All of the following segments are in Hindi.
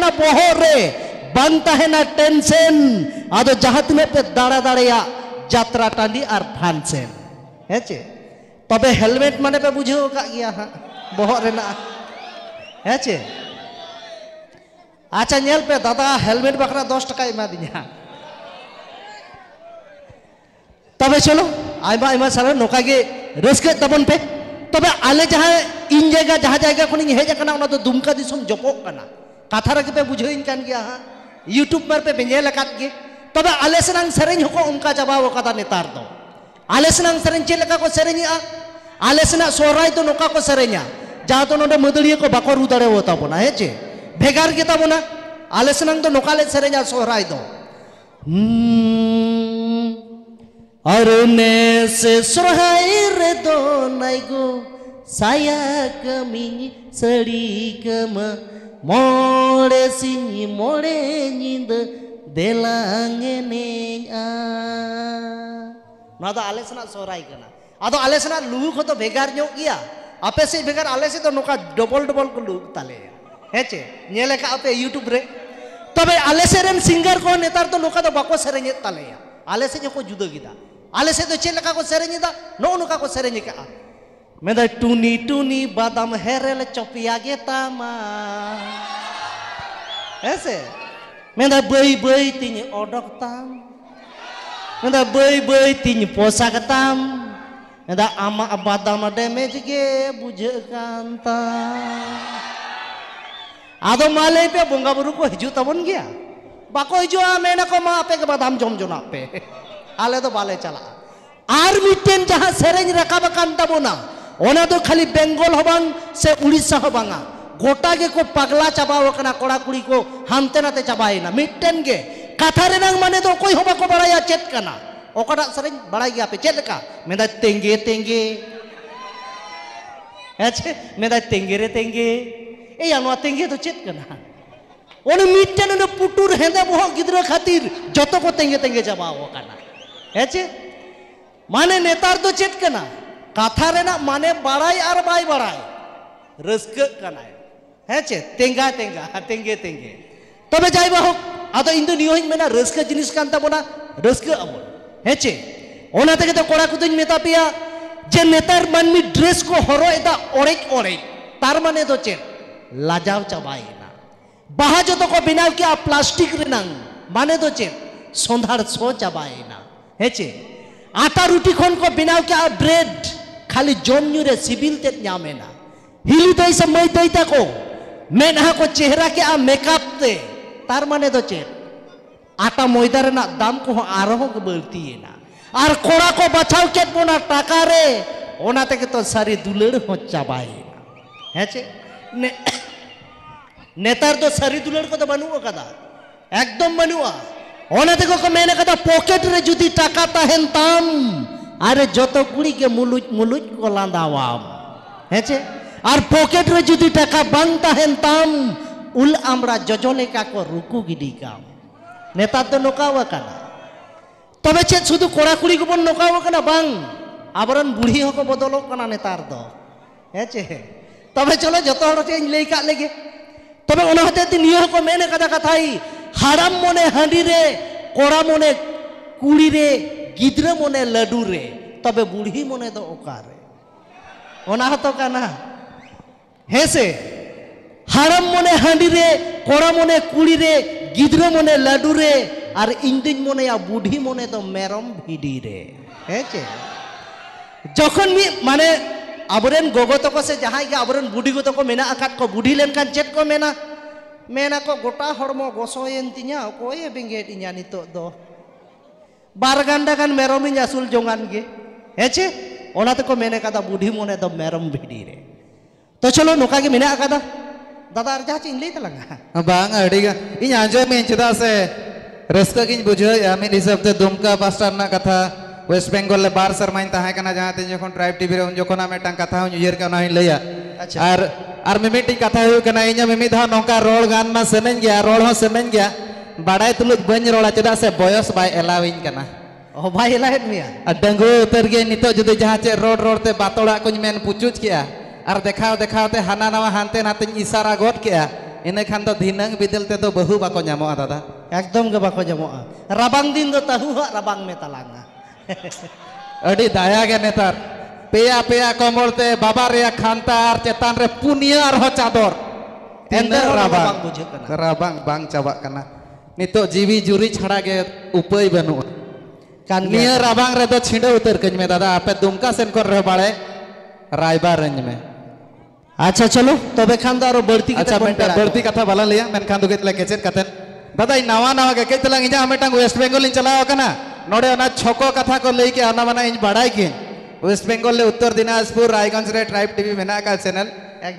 ना बोहरे बांग ताहेना टेंशन आदो जहां तिने पे दाड़ा दाड़ेया यात्रा टांडी और फांसन हेचे तबे हेलमेट माने पे बुझेओ का गया हां बोहर रेना हेचे अच्छा नेल पे दादा हेलमेट बकरा 10 टका एमा दिया तबे चलो आइमा आइमा सारा नोका गे रस्के तबन पे तबे आले जहां इन जगह खनि हेज कना ओना तो दुमका दिसम जपक कना कथा रगे पे बुझेइन कान गया हां यूट्यूब पर पे बेनेल कात गे तबे आले सनांग सेरेñ हको उनका जवाब कदा नेतार दो आले सनांग सेरेñ चे लेका को सेरेña आले सना सोराय तो नोका को सेरेña जहां तो नोडे मदड़िया को बाको रु दाड़े होता बोना हेचे भेगार गे ताबोना आले सनांग तो नोका ले सेरेña सोराय दो अरुणे से सोराय रे दो नाइगो साया कमिनी सड़ी कम मोड़े सिंह मोड़े नींद देलांगे ने ना तो आले सना सोराय कना आदो आले सना लुक हो तो भेगार ᱧᱚᱜ गया आपे से भेगार आले से तो नोका डबल डबल को लुक ताले हेचे नेले का आपे यूट्यूब रे तबे आले से रेन सिंगर को नेतार तो नोका तो बाको सेरेñ ताले आले से को जुदा गिदा आले से तो चेलका को सेरेñ दा नो नोका को सेरेñ का मेदा टूनी टूनी बादाम हेरेल चोपिया गे तामा ऐसे मेदा बई बई तिनी ओडक ताम मेदा बई बई तिनी पोसाक ताम मेदा आमा बादाम डैमेज गे बुझे कांता आदो माले पे बोंगा बुरु को हिजु तबन गया बाको हिजु मेना को मा आपे के बादाम जम जोना पे आले तो बाले चला आर मिटेन जहां सेरेñ रकाब कान तबोना ओना तो खाली बेंगल हबांग से उड़ीसा हबांगा गोटा गे को पगला चाबाव कना कोड़ा कुड़ी को हानते नाते चाबाइना मिटेन गे कथा रेनांग माने तो कोई होबा को बड़ाया चेत कना ओकड़ा सेरेñ बड़ाई गया पे चेत का मेदा तेंगे तेंगे अच्छे मेदा तेंगे रे तेंगे ए यानो तेंगे तो चेत कना ओने मिटेन ने पुटुर हेंदे बोह गिद्रा खातिर जतो को तेंगे तेंगे चाबाव कना अच्छे माने नेतार तो चेत कना कथा रेना माने बड़ाई और बाय बड़ाई रस्क कना हेचे तेंगा तेंगा तेंगे तेंगे तबे जाय बाहो आदो इंदो नियो हिन मेना रस्क जिनिस कान ताबोना रस्क अबो हेचे ओना तेगे तो कोड़ा कुदिन मेता पिया जे नेतार मानमी ड्रेस को हरो एदा ओरेक ओरेक तार माने तो चेत लाजाव चाबाइना बाहा जतो को बिनाव के प्लास्टिक रेनांग माने तो चेत सोंधार सो चाबाइना हेचे आटा रुटी खन को बिनाव के ब्रेड खाली जम रे सिबिल ते ᱧᱟᱢᱮना हिली दई समय दई ताको मेनहा को चेहरा के मेकअप ते तार माने दो चेत आटा मैदा रेना दाम को आरो को बलतीना आर कोड़ा को बचाव केत बोना टाका रे ओना तेके तो सारी दुलड़ हो चाबाइना हेचे नेतार तो सारी दुलड़ को तो बनुआ कदा एकदम बनुआ ओना तेको को मेने कदा पॉकेट रे जुदी टाका ताहेन ताम अरे जतो कुड़ी के मुलुज मुलुज को लांदावाम हेचे और पॉकेट रे जुदी टाका बांग ताहेन ताम उल आमरा जजले का को रुकु गिडी काम नेता तो नोकावा कना तबे चे सुदु कोड़ा कुड़ी को बन नोकावा कना बांग आबरन बुढ़ी हो को बदलो कना नेतार दो हेचे तबे चलो जतो हर चे लई का लेगे तबे ओना हते ति नियो को मेने कदा कथाई हाड़ाम मने हांडी रे कोड़ा मने कुड़ी रे गिद्रा मने लडू रे तबे बुढ़ी मने दो ओकारे ओना हतो काना हेसे हाड़ाम मने हांडी रे कोड़ा मने कुड़ी रे गिद्रा मने लडू रे और इंदिन मने या बुढ़ी मने तो मेरम भिडी रे हेचे जखन मी माने आबरेन गोगो तको से जहां के आबरेन बुढ़ी को तको मेना आकात को बुढ़ी लेन कान चेत को मेना मेना को गोटा हड़मो गोसोयेन तिnya कोये बेंगेट इnya नितो दो बार गंडा कान मेरम इन असूल जोंगान गे हेचे ओना तको मेने कदा बुढ़ी मने दो मेरम भिडी रे तो चलो नोका के मेना कदा दादा अर्जा चिन लई तलंगा बांग अडिगा इन आंजो में चदा से रस्का किन बुझो या में हिसाब ते दुमका पास्टर ना कथा वेस्ट बेंगल ले बार सरमाइन ताहे कना जहां ते जखन ट्राइब टीवी रे उन जखन मेटा कथा हूं यूयर का नहीं लया अच्छा आर मिमिटी कथा हुई कना इnya मिमि धा नोका रोड गान मा सेनेन गया रोड हो सेनेन गया बाडाय तुलुज बन रोड़ा चदा से बयस बाय एलाविन कना ओ भाई एलाहेत मिया डंगो उतर गे नितो जुदि जहां चे रोड रोड ते बातोड़ा को मेन पुचुच किया और देखाव देखाव ते हाना नवा हानते नाते इशारा गोट किया इन खान तो धीनंग बिदल ते तो बहु बाको ᱧᱟᱢᱚᱜᱼᱟ दादा एकदम के बाको जमोआ राबांग दिन दो ताहु हा राबांग में तलांगा अड़ी दाया गे नेतार पेया पेया कमल ते बाबा रे खानता आर चेतान रे पुनिया आर हो चादर एंदर राबांग राबांग बांग चाबा कना नितो जीवी जुरी छड़ा गे उपाय बनुआ कान निया राबांग रे तो छिंडे उतर कज में दादा आपे दुमका सेन को रे बाड़े रायबार रेंज में अच्छा चलो तबे खान दारो बढ़ती अच्छा बेटा बढ़ती कथा बाला लिया मेन खान दुगे तले केचेत कतेन दादा इ नवा नवा के के तला इजा मेटांग वेस्ट बंगाल इन चलाओ कना नोडे ओना छको कथा को लेके आना माना इन बाड़ाई के वेस्ट बंगाल ले उत्तर दिनाजपुर रायगंज रे ट्राइब टीवी मेना का चैनल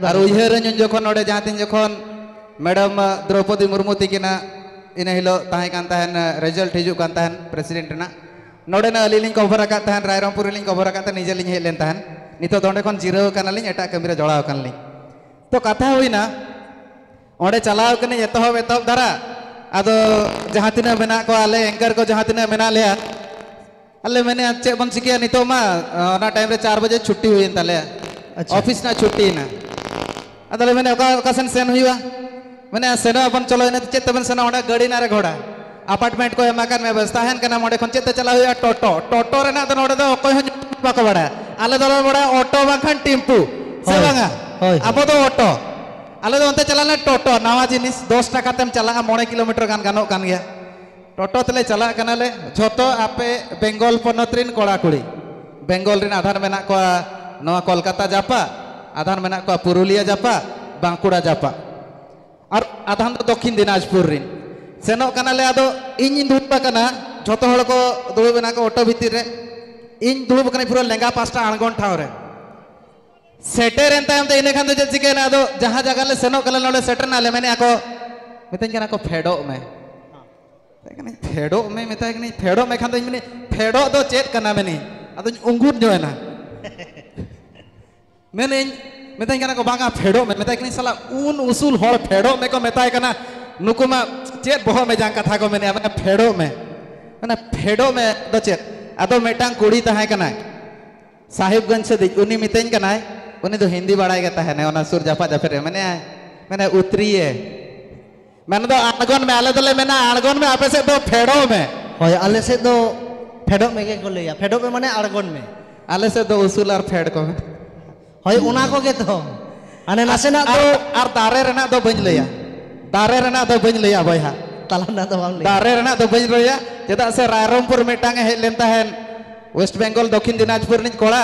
और उइहर इन जखन नोडे जातिन जखन मैडम द्रौपदी मुर्मू तिकिना इन हिलो ताहे कान ताहन रिजल्ट हिजु कान ताहन प्रेसिडेंट ना नोडे ना अली लिंग कवर का ताहन रायरंगपुर लिंग कवर का निजे लिंग हेलेन ताहन नितो दोंडे खन जिराव कानालिं एटा कमिरे जड़ाव कानलिं तो कथा हुईना ओंडे चलाव कने एतहब दारा आदो जहां तिना मेना को आले एंकर को जहां तिना मेना लेया अल्ले मैंने चे बन सिकिया नितो मा ना टाइम रे 4 बजे छुट्टी हुई ताले ऑफिस ना छुट्टी ना अदले मैंने ओका सेन हुईवा मैंने सेना अपन चलो ने चे तबन सेना ओंडे गाड़ी ना रे घोड़ा अपार्टमेंट को एमाकान में व्यवस्था है कना मोडे खन चे चला हुई टोटो टोटो रे ना तो नोडे दो कोई बाको बड़ा आले दो बड़ा ऑटो बाखन टेम्पू से बांगा अब तो ऑटो आले दो अंते चलाना टोटो नवा जिनिस 10 टाका तेम चला 9 किलोमीटर गान गानो कान गया टोटो तले चला कनाले झोतो आपे बेंगल पनोत्रिन कोड़ा कुड़ी बेंगल रिन आधार मेना को नवा कोलकाता जापा आधार मेना को पुरुलिया जापा बांकुड़ा जापा और आधान तो दक्षिण दिनाजपुर रिन सेनो कनाले आदो इन दुबा कना झोतो हड़ को दुबे बना को ऑटो भीतर रे इन दुबे कने पूरा लेंगा पास्टा अणगोन ठाव रे सेटर एंता हम इने खान तो जे चिकेना आदो जहां जगह ले सेनो कले नोले सेटर ना ले मैंने आको मितन कना को फेडो में कने फेडो में मिता कने फेडो में खान तो मैंने फेडो दो चेत कना मैंने आदो उंगुर जो है ना मैंने मितन कना को बांगा फेडो में मिता कने साला उन उसूल हड़ फेडो में को मिता कना नुकुमा चेत बहो में जान कथा को मैंने अपने फेडो में दो चेत आदो मेटांग कुड़ी तहां कना साहिबगंज से दी उनी मितेन कना उनी तो हिंदी बड़ाई गता है ना सुर जापा जाफे रे मैंने उतरिए मैंने तो आड़गोन में आले दले मैंने आड़गोन में आपे से दो फेडो में होय आले से दो फेडो में के को लेया फेडो में माने आड़गोन में आले से दो उसूल और फेड को होय उना को के तो अने नासेना दो और दारे रेना दो बंज लेया दारे रेना दो बंज लेया बयहा तालाना तो बांग ले दारे रेना दो बंज लेया चेदा से रायरंगपुर मेटांग हे लेन ताहेन वेस्ट बंगाल दक्षिण दिनाजपुर निज कोड़ा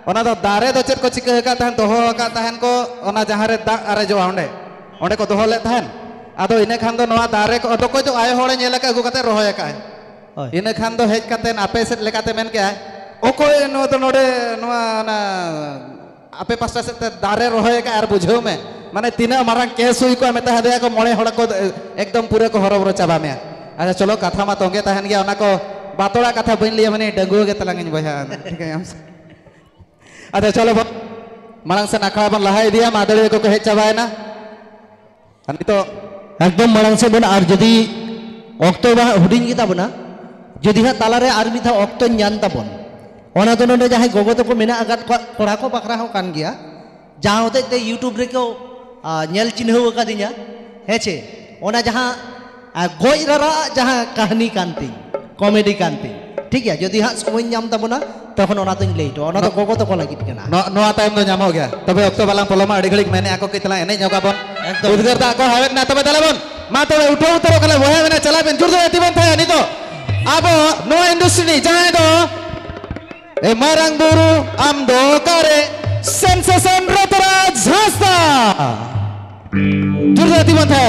ओना दो दारे दो चेत को चिका का ताहन दोहो का ताहन को ओना जहां रे दा अरे जो ओंडे ओंडे को दोहो ले ताहन आदो इने खान दो नवा दारे को तो को जो आए होड़े नेला का गुकते रोहय का इने खान दो हेज काते आपे से लेकाते मेन के ओकोय नो तो नोडे नवा ना आपे पास्टा से दारे रोहय का आर बुझो में माने तीना मारंग केस हुई को मेता हदया को मोड़े होड़ को एकदम पूरे को हरबरो चाबा में अच्छा चलो कथा मा तोंगे ताहन गया ओना को बातोड़ा कथा बन लिया मैंने डगुआ के तलांगिन बहा ठीक है हम अच्छा चलो मांग से नाखड़ा बन लहाई दिया मादड़ी को कहे चाबाय ना अनि तो एकदम मांग से बन आर जदी ऑक्टो बा हुडिंग गिता बना जदी हा ताला रे आर मिथा ऑक्टो ञान ताबन ओना तो नोडे जहां गोगो तो को मेना आगत कोड़ा को पकड़ा हो कान गया जहां होते ते यूट्यूब रे को नेल चिन्ह का दिया हेचे ओना जहां गोज ररा जहां कहानी कांती कॉमेडी कांती ठीक है जदी हाँ समय नाम तबना तखन ओना तो ले ओना तो गोगो तो को लागित केना नोआ टाइम दो नामो गया तबे ऑक्टो बाला पलोमा अड़ी घड़ी मैंने आको के तला एने जोगा बन उद्गार दा को हावेत ना तबे तला बन मा तबे उठो उतरो कले बोया मैंने चला बेन जुर दो एतिबन था नि तो अब नो इंडस्ट्री जाए दो ए मारंग बुरु आम दो करे सेंसेशन रतराज झांसा जुर दो एतिबन था